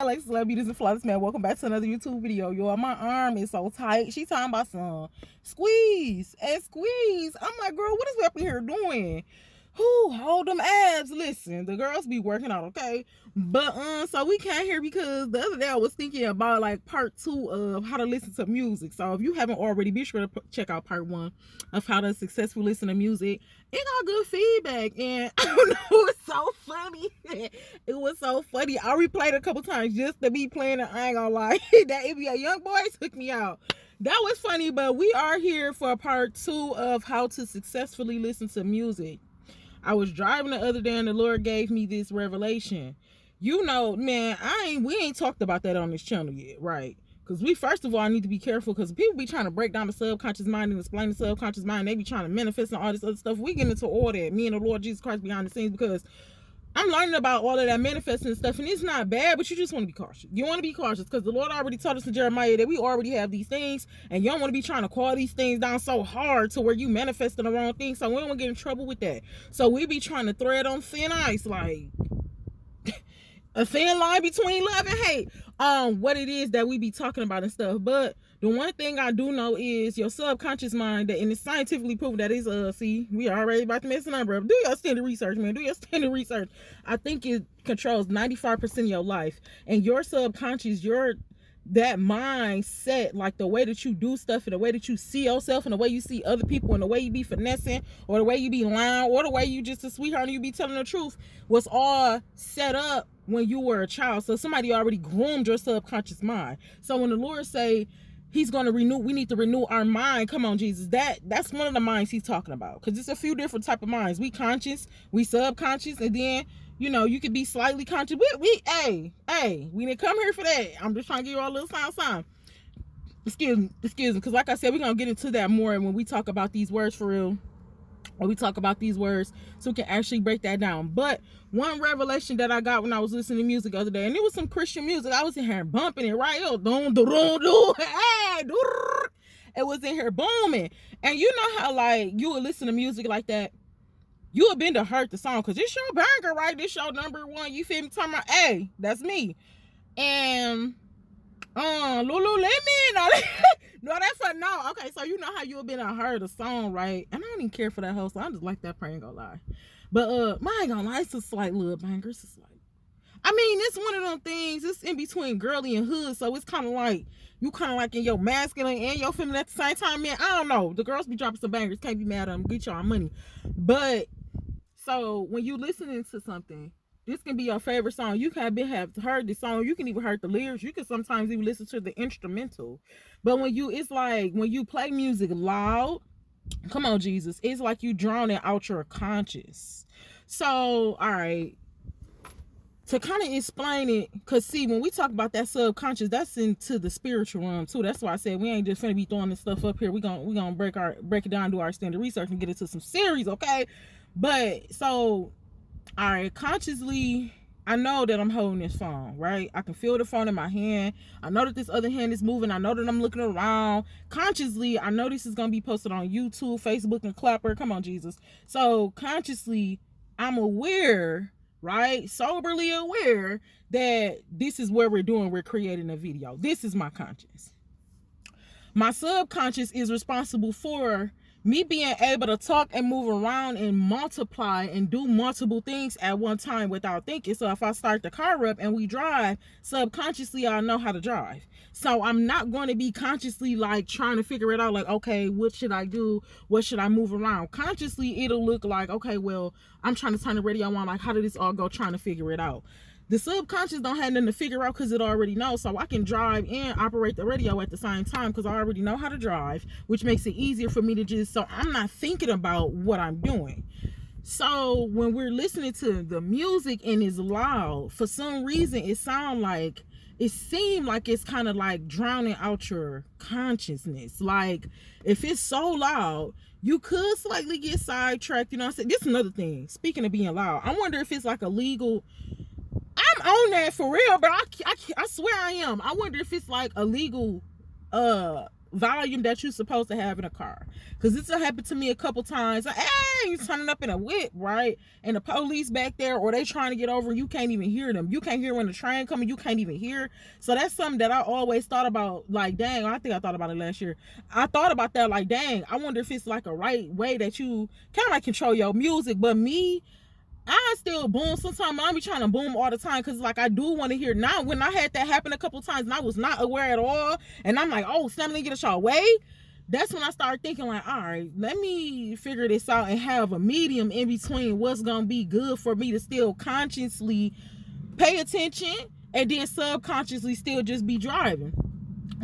Alexus, love you. This is Flawless Man. Welcome back to another YouTube video. Yo, my arm is so tight. She talking about some squeeze and squeeze. I'm like, girl, what is we up in here doing? Who hold them abs? Listen, the girls be working out, okay? But so we can't hear because the other day I was thinking about like part 2 of how to listen to music. So if you haven't already, be sure to check out part 1 of how to successfully listen to music. It got good feedback, and I don't know, it was so funny. It was so funny. I replayed it a couple times just to be playing it. I ain't gonna lie. That NBA Young Boy took me out. That was funny, but we are here for part 2 of how to successfully listen to music. I was driving the other day and the Lord gave me this revelation. You know, man, we ain't talked about that on this channel yet, right? Because we, first of all, need to be careful because people be trying to break down the subconscious mind and explain the subconscious mind. They be trying to manifest and all this other stuff. We get into all that, me and the Lord Jesus Christ behind the scenes, because I'm learning about all of that manifesting stuff, and it's not bad, but you just want to be cautious. You want to be cautious because the Lord already told us in Jeremiah that we already have these things, and you don't want to be trying to call these things down so hard to where you manifesting the wrong thing. So we don't want to get in trouble with that. So we be trying to thread on thin ice, like a thin line between love and hate, what it is that we be talking about and stuff. But the one thing I do know is your subconscious mind, that, and it's scientifically proven that is see, we already about to mess the number up. Do your standard research, man. Do your standard research. I think it controls 95% of your life, and your subconscious, that mindset, like the way that you do stuff and the way that you see yourself and the way you see other people and the way you be finessing or the way you be lying or the way you just a sweetheart and you be telling the truth, was all set up when you were a child. So somebody already groomed your subconscious mind. So when the Lord say he's going to renew, we need to renew our mind. Come on, Jesus. That's one of the minds he's talking about, because it's a few different type of minds. We conscious, we subconscious, and then, you know, you could be slightly conscious. We didn't come here for that. I'm just trying to give you all a little sign. Excuse me, because like I said, we're going to get into that more when we talk about these words for real. When we talk about these words, so we can actually break that down. But one revelation that I got when I was listening to music the other day, and it was some Christian music. I was in here bumping it, right? It was in here booming. And you know how, like, you would listen to music like that, you have been to hurt the song because it's your banger, right? This your number one. You feel me? Talking about, hey, that's me. And Lululemon. No, that's a no. Okay, so you know how you have been to heard a song, right? And I don't even care for that whole song. I just like that part, ain't gonna lie. But I ain't gonna lie, it's a slight little banger. It's just like, I mean, it's one of them things. It's in between girly and hood, so it's kind of like you kind of like in your masculine and your feminine at the same time. Man, I don't know. The girls be dropping some bangers. Can't be mad at them. Get y'all money. But so when you listening to something, this can be your favorite song. You can have heard the song. You can even heard the lyrics. You can sometimes even listen to the instrumental. But it's like when you play music loud, come on, Jesus, it's like you drowning out your conscious. So, all right, to kind of explain it, because see, when we talk about that subconscious, that's into the spiritual realm too. That's why I said we ain't just finna be throwing this stuff up here. We're gonna break it down, do our standard research, and get into some series, okay? But so, all right, consciously, I know that I'm holding this phone, right? I can feel the phone in my hand. I know that this other hand is moving. I know that I'm looking around. Consciously, I know this is going to be posted on YouTube, Facebook, and Clapper. Come on, Jesus. So consciously, I'm aware, right? Soberly aware that this is where we're creating a video. This is my conscious. My subconscious is responsible for me being able to talk and move around and multiply and do multiple things at one time without thinking. So if I start the car up and we drive, subconsciously I know how to drive. So I'm not going to be consciously like trying to figure it out, like, okay, what should I do? What should I move around? Consciously, it'll look like, okay, well, I'm trying to turn the radio on. Like, how did this all go? Trying to figure it out. The subconscious don't have nothing to figure out because it already knows. So I can drive and operate the radio at the same time because I already know how to drive, which makes it easier for me to just, so I'm not thinking about what I'm doing. So when we're listening to the music and it's loud, for some reason it seemed like it's kind of like drowning out your consciousness. Like if it's so loud, you could slightly get sidetracked. You know what I'm saying? This is another thing. Speaking of being loud, I wonder if it's like a legal, I'm on that for real, but I swear I am. I wonder if it's like a legal volume that you're supposed to have in a car. Because this happened to me a couple times. Like, hey, you turning up in a whip, right? And the police back there, or they trying to get over, you can't even hear them. You can't hear when the train coming, you can't even hear. So that's something that I always thought about, like, dang, I think I thought about it last year. I thought about that, like, dang, I wonder if it's like a right way that you kind of like control your music. But me, I still boom. Sometimes I be trying to boom all the time because like I do want to hear. Now when I had that happen a couple times and I was not aware at all, and I'm like, oh, snap, let me get a y'all way. That's when I started thinking like, all right, let me figure this out and have a medium in between what's gonna be good for me to still consciously pay attention and then subconsciously still just be driving.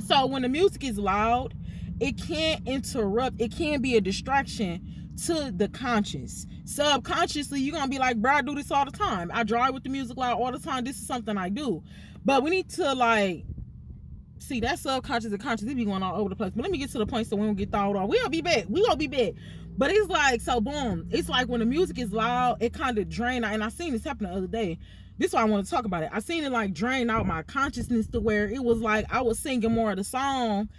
So when the music is loud, it can't interrupt. It can be a distraction to the conscious. Subconsciously, you're gonna be like, bro, I do this all the time. I drive with the music loud all the time. This is something I do. But we need to like see that subconscious and conscious, it be going all over the place. But let me get to the point so we don't get thought off. We'll be back. We gonna be back. But it's like, so boom. It's like when the music is loud, it kind of drain out. And I seen this happen the other day. This is why I want to talk about it. I seen it like drain out my consciousness to where it was like I was singing more of the song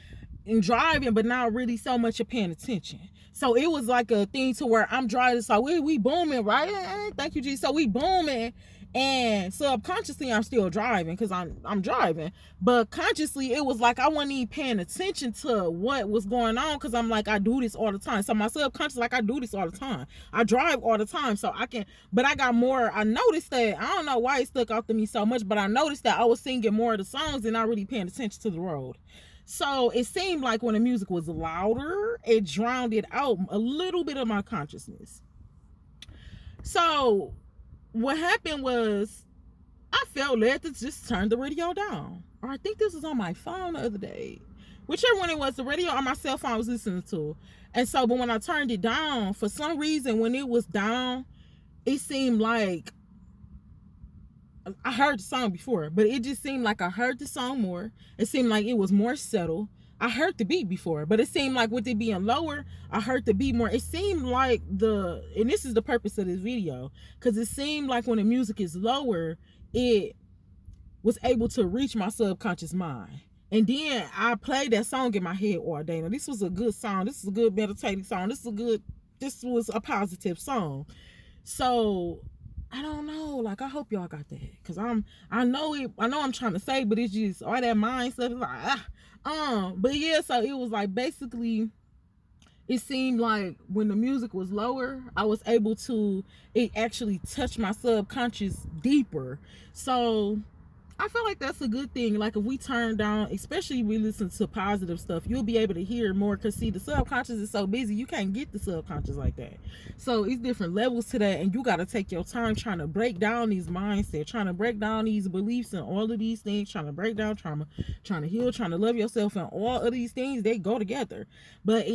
and driving, but not really so much of paying attention. So it was like a thing to where I'm driving, so we booming, right? Thank you, G. So we booming, and subconsciously I'm still driving because I'm driving, but consciously it was like I wasn't even paying attention to what was going on because I'm like, I do this all the time. So my subconscious, like, I do this all the time. I drive all the time, so I can. But I got more. I noticed that, I don't know why it stuck out to me so much, but I noticed that I was singing more of the songs and not really paying attention to the road. So it seemed like when the music was louder, it drowned it out a little bit of my consciousness. So what happened was I felt led to just turn the radio down. Or I think this was on my phone the other day. Whichever one it was, the radio on my cell phone I was listening to. And so, but when I turned it down, for some reason, when it was down, it seemed like I heard the song before, but it just seemed like I heard the song more. It seemed like it was more settled. I heard the beat before, but it seemed like with it being lower, I heard the beat more. It seemed like and this is the purpose of this video, because it seemed like when the music is lower, it was able to reach my subconscious mind. And then I played that song in my head all day. Now, this was a good song. This is a good meditating song. This was a positive song. So I don't know, like, I hope y'all got that, because I know I'm trying to say, but it's just all that mindset is like but yeah. So it was like, basically it seemed like when the music was lower, I was able to, it actually touched my subconscious deeper. So I feel like that's a good thing. Like, if we turn down, especially if we listen to positive stuff, you'll be able to hear more, because see, the subconscious is so busy, you can't get the subconscious like that. So it's different levels to that, and you got to take your time trying to break down these mindsets, trying to break down these beliefs and all of these things, trying to break down trauma, trying to heal, trying to love yourself, and all of these things, they go together. But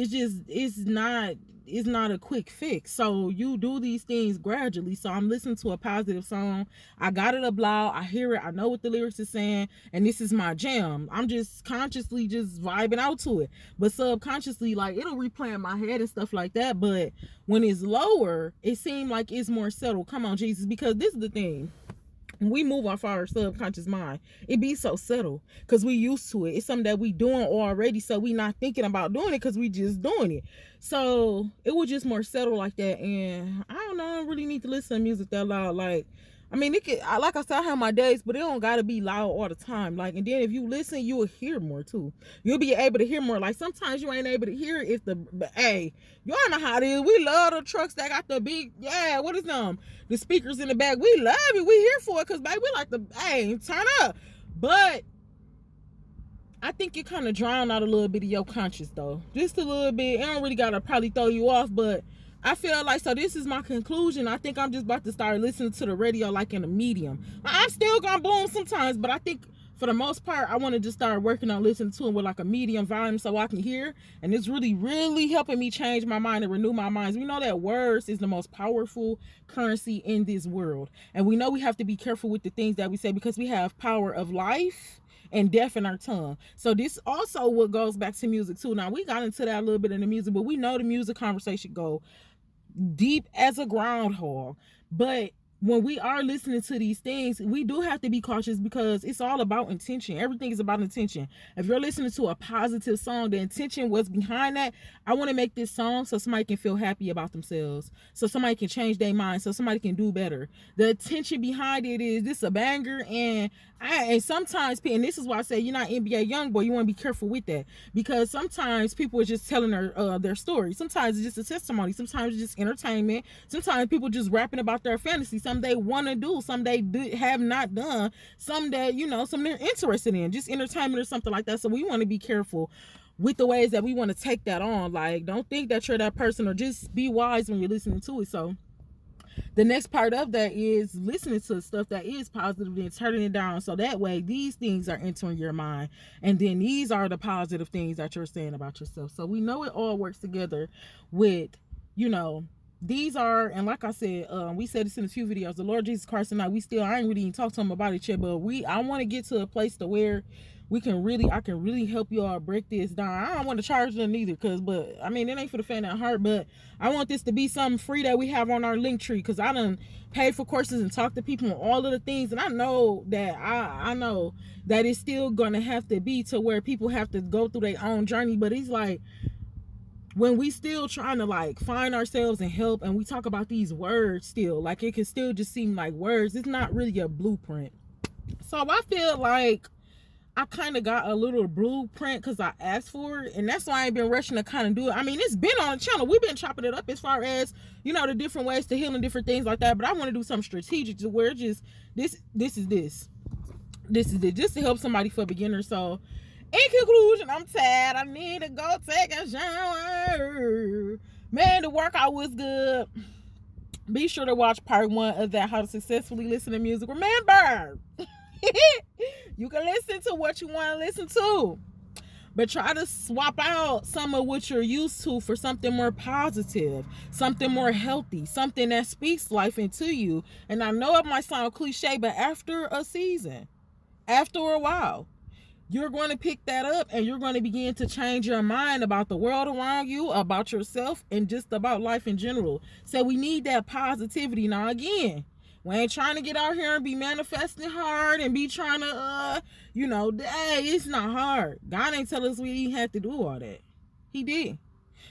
it's not a quick fix. So you do these things gradually. So I'm listening to a positive song, I got it up loud, I hear it, I know what the lyrics is saying, and this is my jam. I'm just consciously just vibing out to it, but subconsciously, like, it'll replay in my head and stuff like that. But when it's lower, it seems like it's more settled. Come on, Jesus, because this is the thing. We move off our subconscious mind, it be so settled because we used to it. It's something that we doing already, so we not thinking about doing it because we just doing it. So it was just more settled like that. And I don't know, I don't really need to listen to music that loud. Like, I mean, it could, like I said, I have my days, but it don't gotta be loud all the time. Like, and then if you listen, you will hear more too. You'll be able to hear more. Like, sometimes you ain't able to hear if but hey, y'all know how it is. We love the trucks that got the big, what is them? The speakers in the back. We love it. We here for it, because baby, we like the, hey, turn up. But I think it kind of drown out a little bit of your conscious though. Just a little bit. It don't really gotta probably throw you off, but I feel like, so this is my conclusion. I think I'm just about to start listening to the radio like in a medium. I'm still gonna boom sometimes, but I think for the most part, I want to just start working on listening to it with like a medium volume so I can hear. And it's really, really helping me change my mind and renew my minds. We know that words is the most powerful currency in this world. And we know we have to be careful with the things that we say, because we have power of life and death in our tongue. So this also what goes back to music too. Now, we got into that a little bit in the music, but we know the music conversation go deep as a groundhog. But when we are listening to these things, we do have to be cautious because it's all about intention. Everything is about intention. If you're listening to a positive song, the intention was behind that. I want to make this song so somebody can feel happy about themselves, so somebody can change their mind, so somebody can do better. The intention behind it is this a banger, and sometimes, and this is why I say you're not NBA young boy. You want to be careful with that, because sometimes people are just telling their story. Sometimes it's just a testimony. Sometimes it's just entertainment. Sometimes people just rapping about their fantasy. Some they want to do, some they have not done, some that, you know, some they're interested in, just entertainment or something like that. So we want to be careful with the ways that we want to take that on. Like, don't think that you're that person, or just be wise when you're listening to it. So the next part of that is listening to stuff that is positive and turning it down, so that way these things are entering your mind, and then these are the positive things that you're saying about yourself. So we know it all works together with, you know, these are, and like I said, we said this in a few videos, the Lord Jesus Christ and I ain't really even talked to him about it yet, but I want to get to a place to where I can really help you all break this down. I don't want to charge them either, but I mean, it ain't for the faint of heart, but I want this to be something free that we have on our link tree, because I done paid for courses and talked to people on all of the things, and I know that I know that it's still gonna have to be to where people have to go through their own journey. But it's like, when we still trying to like find ourselves and help, and we talk about these words still, like it can still just seem like words. It's not really a blueprint. So I feel like I kind of got a little blueprint because I asked for it, and that's why I ain't been rushing to kind of do it. I mean, it's been on the channel. We've been chopping it up as far as, you know, the different ways to heal and different things like that, but I want to do something strategic to where just this is just to help somebody for beginners. So in conclusion, I'm tired. I need to go take a shower. Man, the workout was good. Be sure to watch part 1 of that, how to successfully listen to music. Remember, you can listen to what you want to listen to, but try to swap out some of what you're used to for something more positive, something more healthy, something that speaks life into you. And I know it might sound cliche, but after a season, after a while, you're going to pick that up, and you're going to begin to change your mind about the world around you, about yourself, and just about life in general. So we need that positivity. Now again, we ain't trying to get out here and be manifesting hard and be trying to, you know, hey, it's not hard. God ain't tell us we ain't had to do all that. He did.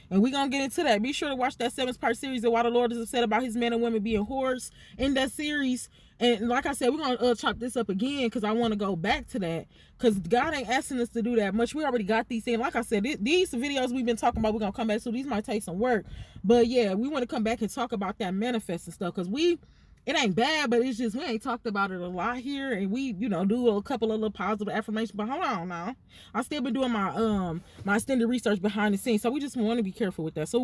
And we're going to get into that. Be sure to watch that 7-part series of Why the Lord is Upset About His Men and Women Being Whores. In that series, and like I said, we're going to chop this up again, because I want to go back to that, because God ain't asking us to do that much. We already got these things. Like I said, these videos we've been talking about, we're going to come back to. These might take some work. But yeah, we want to come back and talk about that manifesting stuff, because it ain't bad, but it's just we ain't talked about it a lot here, and we, you know, do a couple of little positive affirmations. But hold on now, I still been doing my my extended research behind the scenes, so we just want to be careful with that. So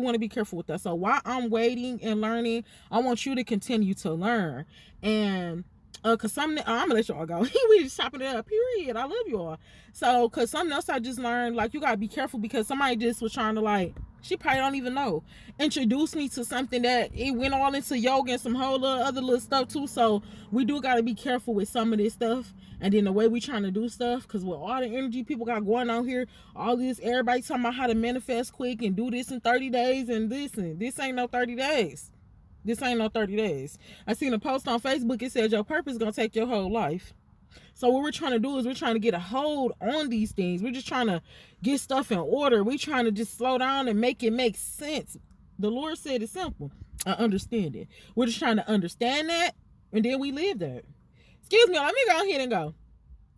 while I'm waiting and learning, I want you to continue to learn. And cause I'm gonna let y'all go. We just chopping it up. Period. I love y'all. So cause something else I just learned, like, you gotta be careful, because somebody just was trying to, like, she probably don't even know, introduce me to something that it went all into yoga and some whole other little stuff too. So we do got to be careful with some of this stuff, and then the way we trying to do stuff, because with all the energy people got going on here, all this, everybody talking about how to manifest quick and do this in 30 days, and this ain't no 30 days. This ain't no 30 days. I seen a post on Facebook. It said your purpose is gonna take your whole life. So what we're trying to do is we're trying to get a hold on these things. We're just trying to get stuff in order. We're trying to just slow down and make it make sense. The Lord said it's simple. I understand it. We're just trying to understand that, and then we live that. Excuse me, let me go ahead and go.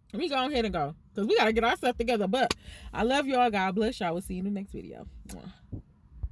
Because we got to get ourselves together. But I love y'all. God bless y'all. We'll see you in the next video.